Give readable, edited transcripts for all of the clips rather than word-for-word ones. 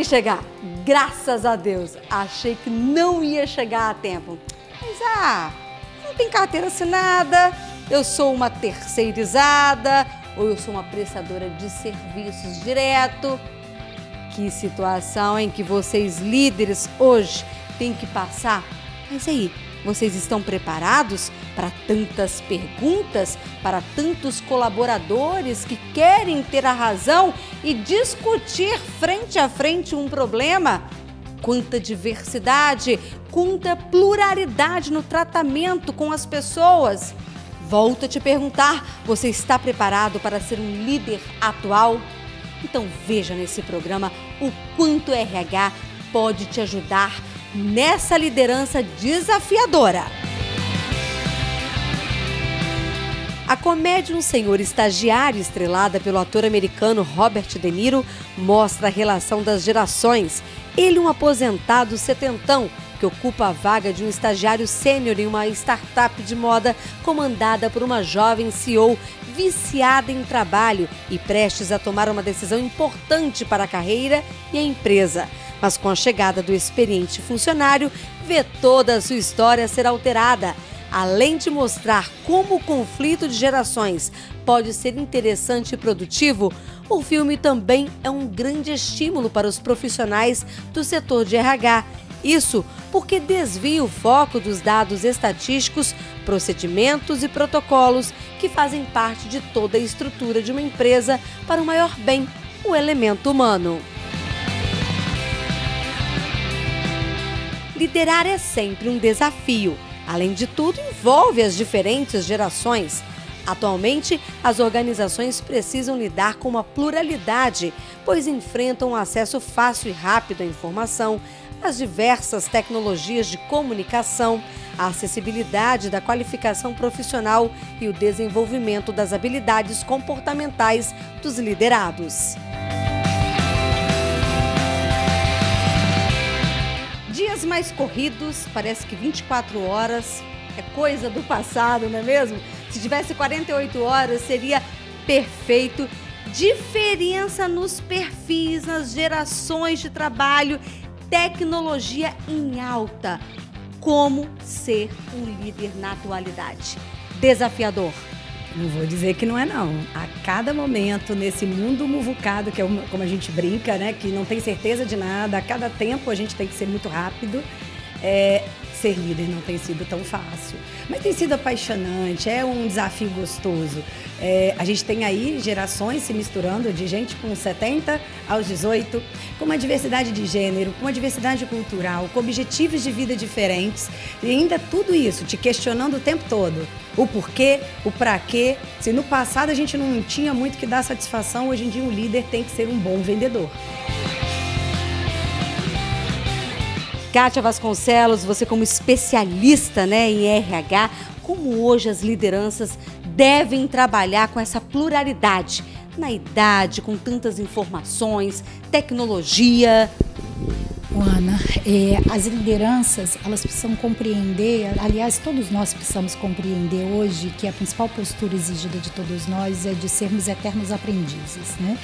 chegar. Graças a Deus. Achei que não ia chegar a tempo. Mas não tem carteira assinada, eu sou uma terceirizada ou eu sou uma prestadora de serviços direto. Que situação em que vocês líderes hoje têm que passar. Mas aí, vocês estão preparados para tantas perguntas, para tantos colaboradores que querem ter a razão e discutir frente a frente um problema? Quanta diversidade, quanta pluralidade no tratamento com as pessoas. Volto a te perguntar, você está preparado para ser um líder atual? Então veja nesse programa o quanto o RH pode te ajudar nessa liderança desafiadora. A comédia Um Senhor Estagiário, estrelada pelo ator americano Robert De Niro, mostra a relação das gerações. Ele, um aposentado setentão, que ocupa a vaga de um estagiário sênior em uma startup de moda comandada por uma jovem CEO viciada em trabalho e prestes a tomar uma decisão importante para a carreira e a empresa. Mas com a chegada do experiente funcionário, vê toda a sua história ser alterada. Além de mostrar como o conflito de gerações pode ser interessante e produtivo, o filme também é um grande estímulo para os profissionais do setor de RH. Isso porque desvia o foco dos dados estatísticos, procedimentos e protocolos que fazem parte de toda a estrutura de uma empresa para o maior bem, o elemento humano. Liderar é sempre um desafio. Além de tudo, envolve as diferentes gerações. Atualmente, as organizações precisam lidar com uma pluralidade, pois enfrentam um acesso fácil e rápido à informação, as diversas tecnologias de comunicação, a acessibilidade da qualificação profissional e o desenvolvimento das habilidades comportamentais dos liderados. Dias mais corridos, parece que 24 horas é coisa do passado, não é mesmo? Se tivesse 48 horas seria perfeito. Diferença nos perfis, nas gerações de trabalho, tecnologia em alta. Como ser um líder na atualidade? Desafiador. Não vou dizer que não é, não. A cada momento, nesse mundo muvucado, que é como a gente brinca, né? Que não tem certeza de nada, a cada tempo a gente tem que ser muito rápido. Ser líder não tem sido tão fácil, mas tem sido apaixonante, é um desafio gostoso. A gente tem aí gerações se misturando, de gente com 70 aos 18, com uma diversidade de gênero, com uma diversidade cultural, com objetivos de vida diferentes, e ainda tudo isso te questionando o tempo todo. O porquê, o pra quê. Se no passado a gente não tinha muito que dar satisfação, hoje em dia um líder tem que ser um bom vendedor. Kátia Vasconcelos, você como especialista, em RH, como hoje as lideranças devem trabalhar com essa pluralidade na idade, com tantas informações, tecnologia? Ana, as lideranças, elas precisam compreender, aliás, todos nós precisamos compreender hoje que a principal postura exigida de todos nós é de sermos eternos aprendizes, né?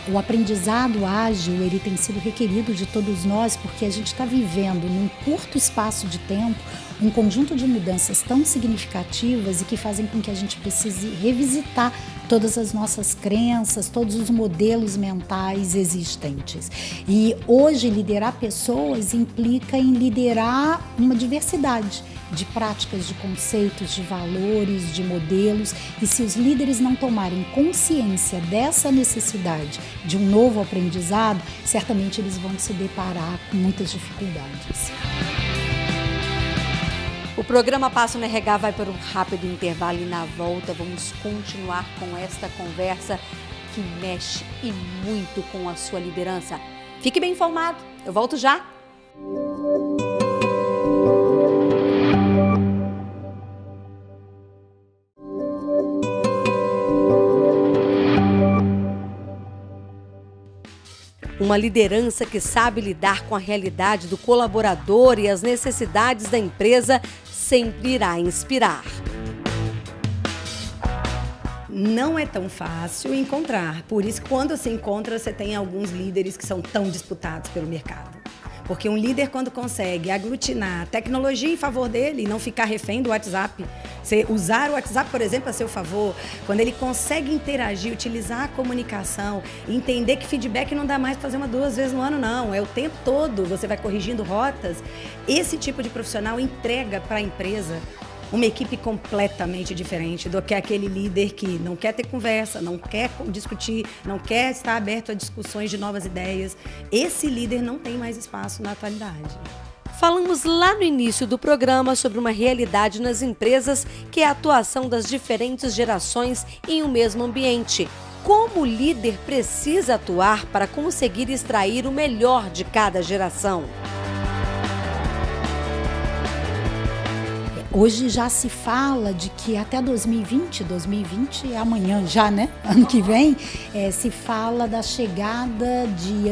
O aprendizado ágil, ele tem sido requerido de todos nós porque a gente está vivendo num curto espaço de tempo um conjunto de mudanças tão significativas e que fazem com que a gente precise revisitar todas as nossas crenças, todos os modelos mentais existentes. E hoje liderar pessoas implica em liderar uma diversidade de práticas, de conceitos, de valores, de modelos. E se os líderes não tomarem consciência dessa necessidade de um novo aprendizado, certamente eles vão se deparar com muitas dificuldades. O programa Passo no RH vai para um rápido intervalo e na volta vamos continuar com esta conversa que mexe e muito com a sua liderança. Fique bem informado, eu volto já. Uma liderança que sabe lidar com a realidade do colaborador e as necessidades da empresa sempre irá inspirar. Não é tão fácil encontrar. Por isso que quando você encontra, você tem alguns líderes que são tão disputados pelo mercado. Porque um líder, quando consegue aglutinar a tecnologia em favor dele e não ficar refém do WhatsApp, você usar o WhatsApp, por exemplo, a seu favor, quando ele consegue interagir, utilizar a comunicação, entender que feedback não dá mais para fazer 2 vezes no ano, não. É o tempo todo, você vai corrigindo rotas. Esse tipo de profissional entrega para a empresa uma equipe completamente diferente do que aquele líder que não quer ter conversa, não quer discutir, não quer estar aberto a discussões de novas ideias. Esse líder não tem mais espaço na atualidade. Falamos lá no início do programa sobre uma realidade nas empresas, que é a atuação das diferentes gerações em um mesmo ambiente. Como o líder precisa atuar para conseguir extrair o melhor de cada geração? Hoje já se fala de que até 2020 é amanhã já, né? Ano que vem, se fala da chegada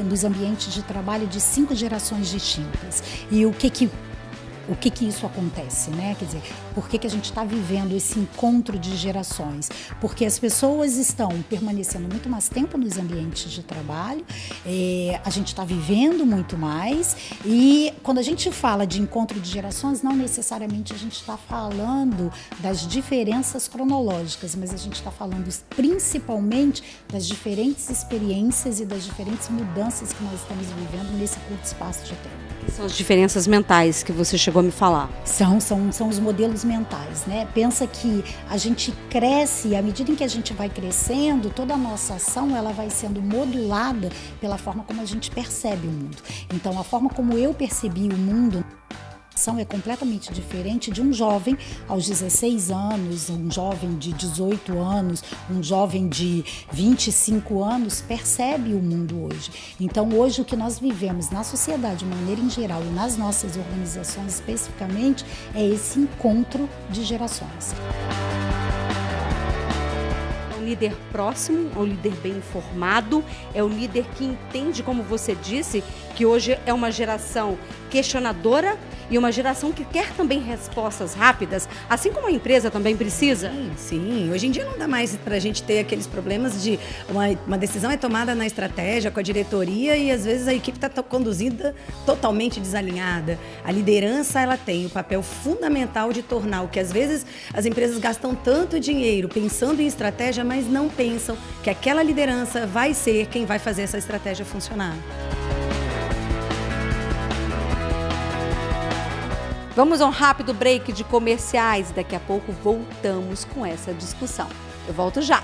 dos ambientes de trabalho de 5 gerações distintas. E o que isso acontece, né? Quer dizer, por que a gente está vivendo esse encontro de gerações? Porque as pessoas estão permanecendo muito mais tempo nos ambientes de trabalho, a gente está vivendo muito mais, e quando a gente fala de encontro de gerações, não necessariamente a gente está falando das diferenças cronológicas, mas a gente está falando principalmente das diferentes experiências e das diferentes mudanças que nós estamos vivendo nesse curto espaço de tempo. São as diferenças mentais que você chegou a me falar. São os modelos mentais, né? Pensa que a gente cresce e à medida em que a gente vai crescendo, toda a nossa ação ela vai sendo modulada pela forma como a gente percebe o mundo. Então, a forma como eu percebi o mundo é completamente diferente de um jovem aos 16 anos, um jovem de 18 anos, um jovem de 25 anos percebe o mundo hoje. Então, hoje o que nós vivemos na sociedade de maneira em geral e nas nossas organizações especificamente é esse encontro de gerações. É um líder próximo, é um líder bem informado, é um líder que entende, como você disse, que hoje é uma geração questionadora e uma geração que quer também respostas rápidas, assim como a empresa também precisa. Sim. Hoje em dia não dá mais para a gente ter aqueles problemas de uma decisão é tomada na estratégia com a diretoria e às vezes a equipe está conduzida totalmente desalinhada. A liderança ela tem o papel fundamental de tornar o que às vezes as empresas gastam tanto dinheiro pensando em estratégia, mas não pensam que aquela liderança vai ser quem vai fazer essa estratégia funcionar. Vamos a um rápido break de comerciais. Daqui a pouco voltamos com essa discussão. Eu volto já.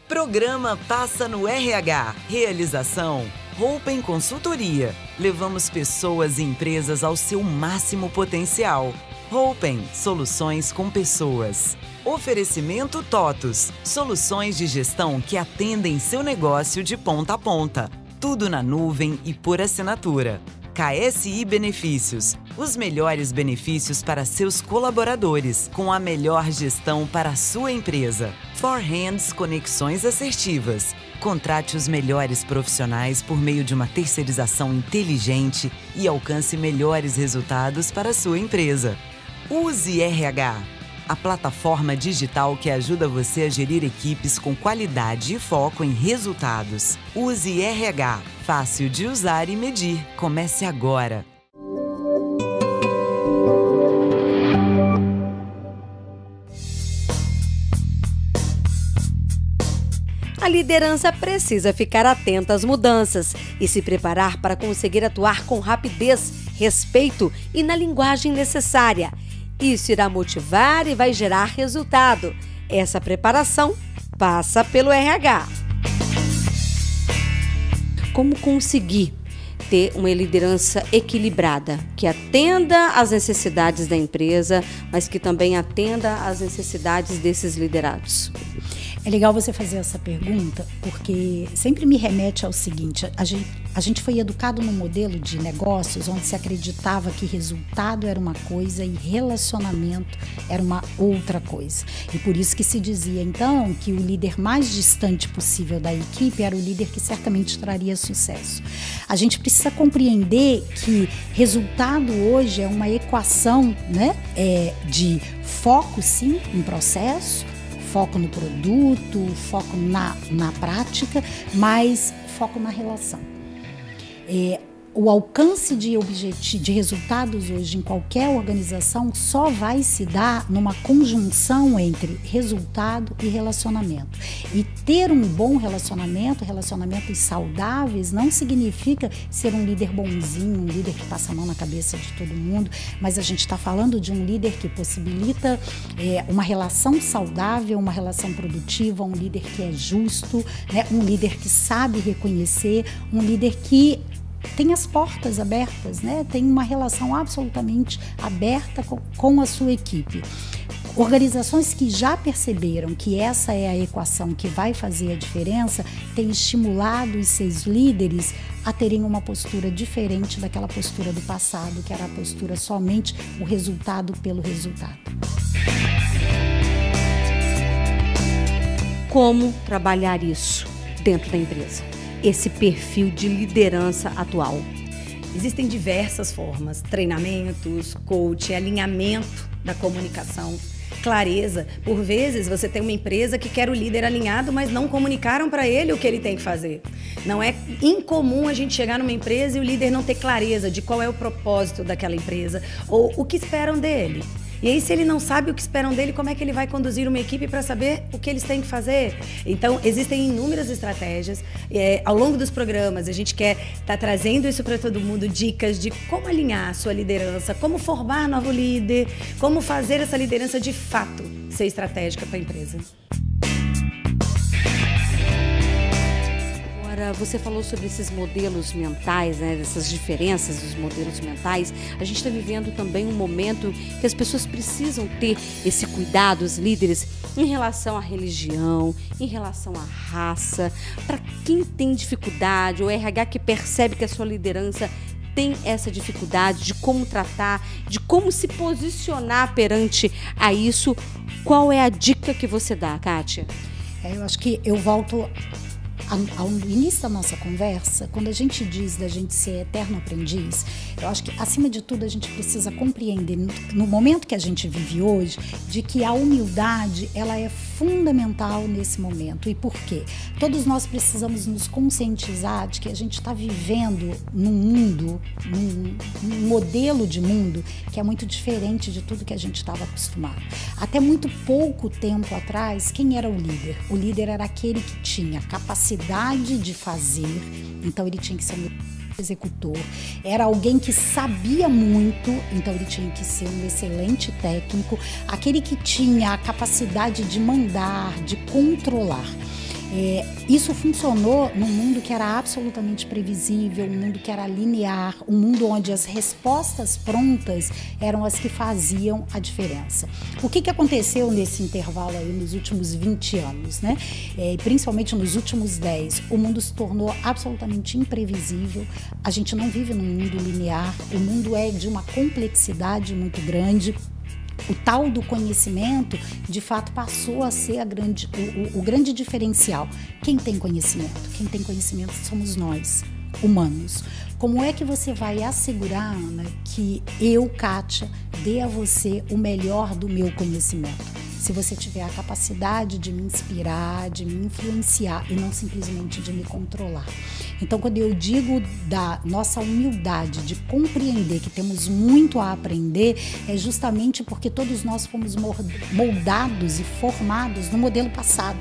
Programa Passa no RH. Realização Roupen Consultoria. Levamos pessoas e empresas ao seu máximo potencial. Roupen, soluções com pessoas. Oferecimento TOTUS, soluções de gestão que atendem seu negócio de ponta a ponta. Tudo na nuvem e por assinatura. KSI Benefícios, os melhores benefícios para seus colaboradores, com a melhor gestão para a sua empresa. Forhands Conexões Assertivas. Contrate os melhores profissionais por meio de uma terceirização inteligente e alcance melhores resultados para a sua empresa. Use RH, a plataforma digital que ajuda você a gerir equipes com qualidade e foco em resultados. Use RH, fácil de usar e medir. Comece agora. A liderança precisa ficar atenta às mudanças e se preparar para conseguir atuar com rapidez, respeito e na linguagem necessária. Isso irá motivar e vai gerar resultado. Essa preparação passa pelo RH. Como conseguir ter uma liderança equilibrada, que atenda às necessidades da empresa, mas que também atenda às necessidades desses liderados? É legal você fazer essa pergunta, porque sempre me remete ao seguinte: a gente foi educado num modelo de negócios onde se acreditava que resultado era uma coisa e relacionamento era uma outra coisa. E por isso que se dizia, então, que o líder mais distante possível da equipe era o líder que certamente traria sucesso. A gente precisa compreender que resultado hoje é uma equação, né, de foco, sim, em processo, foco no produto, foco na prática, mas foco na relação. O alcance de resultados hoje em qualquer organização só vai se dar numa conjunção entre resultado e relacionamento. E ter um bom relacionamentos saudáveis, não significa ser um líder bonzinho, um líder que passa a mão na cabeça de todo mundo, mas a gente está falando de um líder que possibilita uma relação saudável, uma relação produtiva, um líder que é justo, né? Um líder que sabe reconhecer, um líder que tem as portas abertas, né? Tem uma relação absolutamente aberta com a sua equipe. Organizações que já perceberam que essa é a equação que vai fazer a diferença têm estimulado os seus líderes a terem uma postura diferente daquela postura do passado, que era a postura somente o resultado pelo resultado. Como trabalhar isso dentro da empresa? Esse perfil de liderança atual? Existem diversas formas: treinamentos, coaching, alinhamento da comunicação, clareza. Por vezes você tem uma empresa que quer o líder alinhado, mas não comunicaram para ele o que ele tem que fazer. Não é incomum a gente chegar numa empresa e o líder não ter clareza de qual é o propósito daquela empresa ou o que esperam dele. E aí, se ele não sabe o que esperam dele, como é que ele vai conduzir uma equipe para saber o que eles têm que fazer? Então, existem inúmeras estratégias. Ao longo dos programas, a gente quer estar trazendo isso para todo mundo, dicas de como alinhar a sua liderança, como formar novo líder, como fazer essa liderança de fato ser estratégica para a empresa. Você falou sobre esses modelos mentais, né, dessas diferenças dos modelos mentais. A gente está vivendo também um momento que as pessoas precisam ter esse cuidado, os líderes, em relação à religião, em relação à raça. Para quem tem dificuldade, o RH que percebe que a sua liderança tem essa dificuldade de como tratar, de como se posicionar perante a isso, qual é a dica que você dá, Kátia? Eu acho que eu volto ao início da nossa conversa, quando a gente diz da gente ser eterno aprendiz, eu acho que, acima de tudo, a gente precisa compreender, no momento que a gente vive hoje, de que a humildade, ela é fundamental nesse momento. E por quê? Todos nós precisamos nos conscientizar de que a gente está vivendo num mundo, num modelo de mundo que é muito diferente de tudo que a gente estava acostumado. Até muito pouco tempo atrás, quem era o líder? O líder era aquele que tinha capacidade de fazer, então ele tinha que ser um executor, era alguém que sabia muito, então ele tinha que ser um excelente técnico, aquele que tinha a capacidade de mandar, de controlar. Isso funcionou num mundo que era absolutamente previsível, um mundo que era linear, um mundo onde as respostas prontas eram as que faziam a diferença. O que aconteceu nesse intervalo aí nos últimos 20 anos, né? Principalmente nos últimos 10, o mundo se tornou absolutamente imprevisível, a gente não vive num mundo linear, o mundo é de uma complexidade muito grande. O tal do conhecimento, de fato, passou a ser o grande diferencial. Quem tem conhecimento? Quem tem conhecimento somos nós, humanos. Como é que você vai assegurar, Ana, que eu, Kátia, dê a você o melhor do meu conhecimento? Se você tiver a capacidade de me inspirar, de me influenciar e não simplesmente de me controlar. Então, quando eu digo da nossa humildade, de compreender que temos muito a aprender, é justamente porque todos nós fomos moldados e formados no modelo passado.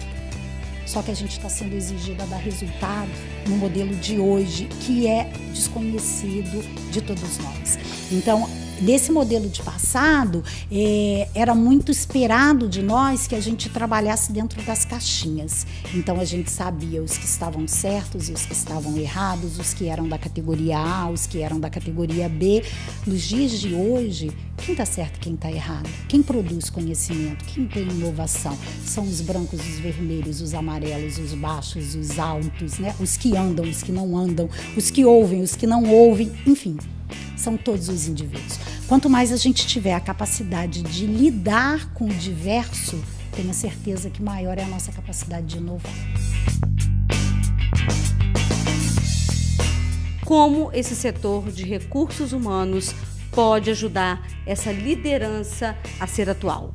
Só que a gente está sendo exigida a dar resultado no modelo de hoje, que é desconhecido de todos nós. Então, nesse modelo de passado, era muito esperado de nós que a gente trabalhasse dentro das caixinhas. Então, a gente sabia os que estavam certos e os que estavam errados, os que eram da categoria A, os que eram da categoria B. Nos dias de hoje, quem está certo e quem está errado? Quem produz conhecimento? Quem tem inovação? São os brancos, os vermelhos, os amarelos, os baixos, os altos, né? Os que andam, os que não andam, os que ouvem, os que não ouvem, enfim. São todos os indivíduos. Quanto mais a gente tiver a capacidade de lidar com o diverso, tenha certeza que maior é a nossa capacidade de inovar. Como esse setor de recursos humanos pode ajudar essa liderança a ser atual?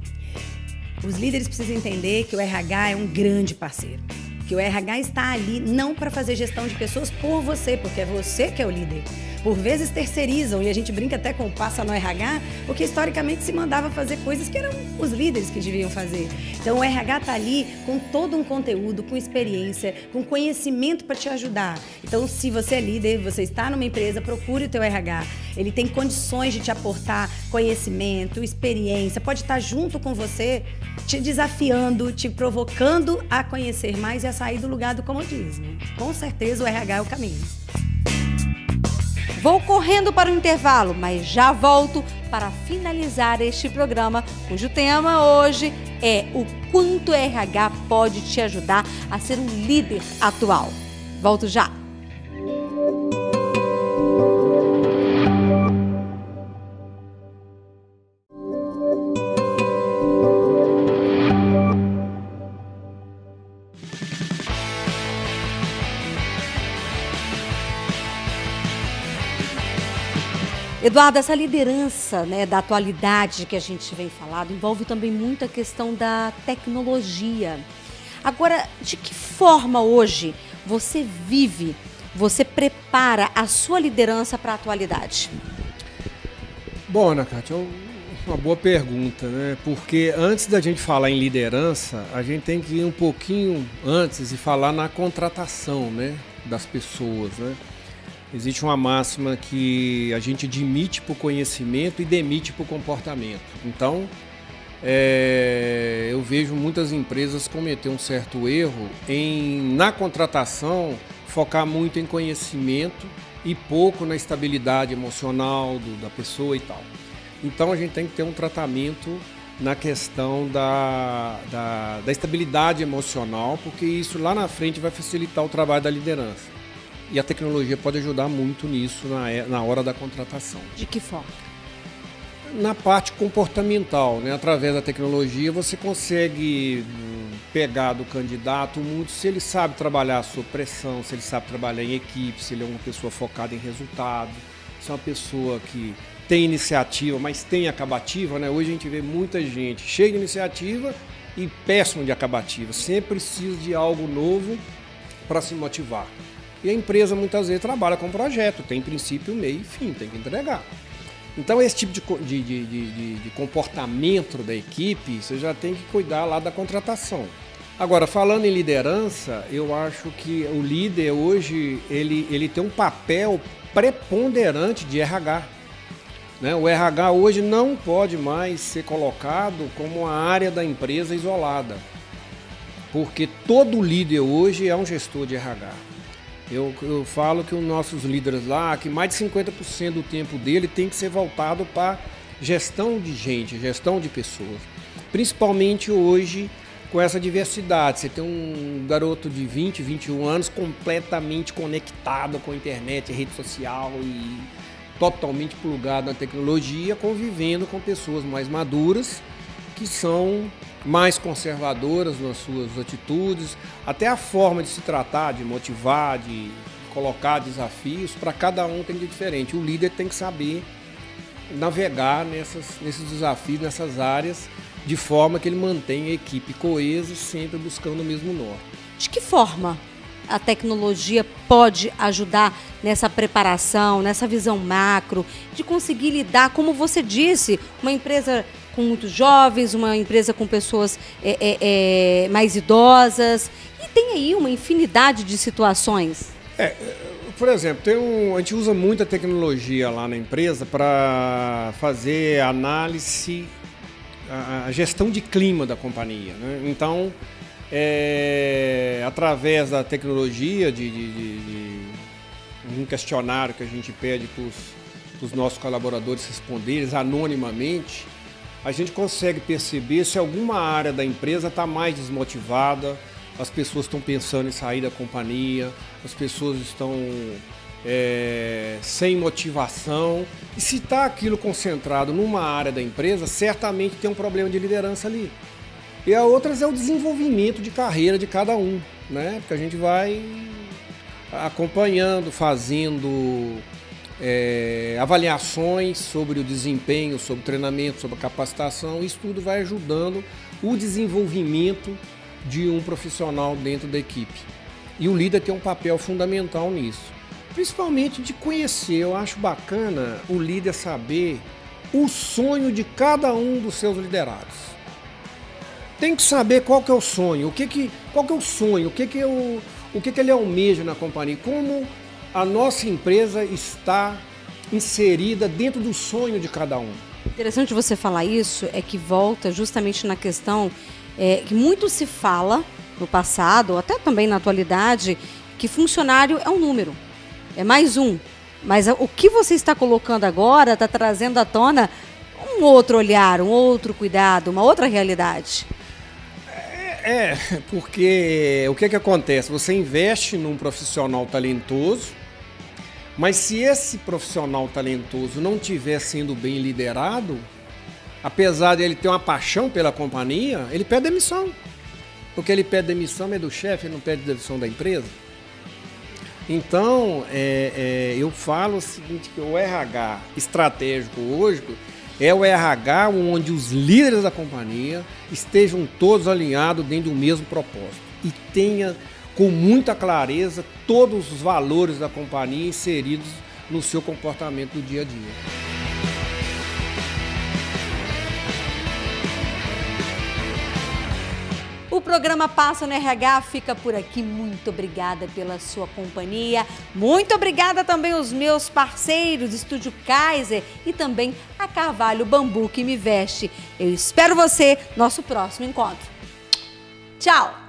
Os líderes precisam entender que o RH é um grande parceiro. Que o RH está ali não para fazer gestão de pessoas por você, porque é você que é o líder. Por vezes terceirizam, e a gente brinca até com o passa no RH, porque historicamente se mandava fazer coisas que eram os líderes que deviam fazer. Então o RH está ali com todo um conteúdo, com experiência, com conhecimento para te ajudar. Então se você é líder, você está numa empresa, procure o teu RH. Ele tem condições de te aportar conhecimento, experiência, pode estar junto com você, te desafiando, te provocando a conhecer mais e a sair do lugar do comodismo. Com certeza o RH é o caminho. Vou correndo para o intervalo, mas já volto para finalizar este programa, cujo tema hoje é o quanto o RH pode te ajudar a ser um líder atual. Volto já! Eduardo, essa liderança, né, da atualidade que a gente vem falando envolve também muito a questão da tecnologia. Agora, de que forma hoje você vive, você prepara a sua liderança para a atualidade? Bom, Ana Cátia, uma boa pergunta, né? Porque antes da gente falar em liderança, a gente tem que ir um pouquinho antes e falar na contratação, né, das pessoas, né? Existe uma máxima que a gente admite por conhecimento e demite por comportamento. Então, eu vejo muitas empresas cometer um certo erro na contratação, focar muito em conhecimento e pouco na estabilidade emocional da pessoa e tal. Então, a gente tem que ter um tratamento na questão da estabilidade emocional, porque isso lá na frente vai facilitar o trabalho da liderança. E a tecnologia pode ajudar muito nisso na hora da contratação. De que forma? Na parte comportamental, né? Através da tecnologia você consegue pegar do candidato muito se ele sabe trabalhar a sua pressão, se ele sabe trabalhar em equipe, se ele é uma pessoa focada em resultado, se é uma pessoa que tem iniciativa, mas tem acabativa, né? Hoje a gente vê muita gente cheia de iniciativa e péssimo de acabativa. Sempre precisa de algo novo para se motivar. E a empresa muitas vezes trabalha com projeto, tem princípio, meio e fim, tem que entregar. Então esse tipo de comportamento da equipe, você já tem que cuidar lá da contratação. Agora, falando em liderança, eu acho que o líder hoje, ele tem um papel preponderante de RH. Né? O RH hoje não pode mais ser colocado como uma área da empresa isolada, porque todo líder hoje é um gestor de RH. Eu falo que os nossos líderes lá, que mais de 50% do tempo dele tem que ser voltado para gestão de gente, gestão de pessoas. Principalmente hoje com essa diversidade. Você tem um garoto de 20, 21 anos completamente conectado com a internet, rede social e totalmente plugado na tecnologia, convivendo com pessoas mais maduras, que são mais conservadoras nas suas atitudes, até a forma de se tratar, de motivar, de colocar desafios, para cada um tem de diferente. O líder tem que saber navegar nesses desafios, nessas áreas, de forma que ele mantenha a equipe coesa, sempre buscando o mesmo norte. De que forma a tecnologia pode ajudar nessa preparação, nessa visão macro, de conseguir lidar, como você disse, uma empresa com muitos jovens, uma empresa com pessoas mais idosas, e tem aí uma infinidade de situações. por exemplo, a gente usa muita tecnologia lá na empresa para fazer análise, a gestão de clima da companhia, né? Então, através da tecnologia de um questionário que a gente pede para os nossos colaboradores responderem anonimamente, a gente consegue perceber se alguma área da empresa está mais desmotivada, as pessoas estão pensando em sair da companhia, as pessoas estão sem motivação. E se está aquilo concentrado numa área da empresa, certamente tem um problema de liderança ali. E a outra é o desenvolvimento de carreira de cada um, né? Porque a gente vai acompanhando, fazendo avaliações sobre o desempenho, sobre o treinamento, sobre a capacitação. Isso tudo vai ajudando o desenvolvimento de um profissional dentro da equipe. E o líder tem um papel fundamental nisso. Principalmente de conhecer. Eu acho bacana o líder saber o sonho de cada um dos seus liderados. Tem que saber qual que é o sonho, qual que é o sonho, o que ele almeja na companhia, como a nossa empresa está inserida dentro do sonho de cada um. Interessante você falar isso, é que volta justamente na questão que muito se fala no passado, ou até também na atualidade, que funcionário é um número, é mais um. Mas o que você está colocando agora está trazendo à tona um outro olhar, um outro cuidado, uma outra realidade. Porque o que acontece? Você investe num profissional talentoso, mas se esse profissional talentoso não estiver sendo bem liderado, apesar de ele ter uma paixão pela companhia, ele pede demissão. Porque ele pede demissão é do chefe, ele não pede demissão da empresa. Então, eu falo o seguinte, que o RH estratégico hoje é o RH onde os líderes da companhia estejam todos alinhados dentro do mesmo propósito e tenha com muita clareza todos os valores da companhia inseridos no seu comportamento do dia a dia. O programa Passa no RH fica por aqui. Muito obrigada pela sua companhia. Muito obrigada também aos meus parceiros, Estúdio Kaiser e também a Carvalho Bambu que me veste. Eu espero você no nosso próximo encontro. Tchau!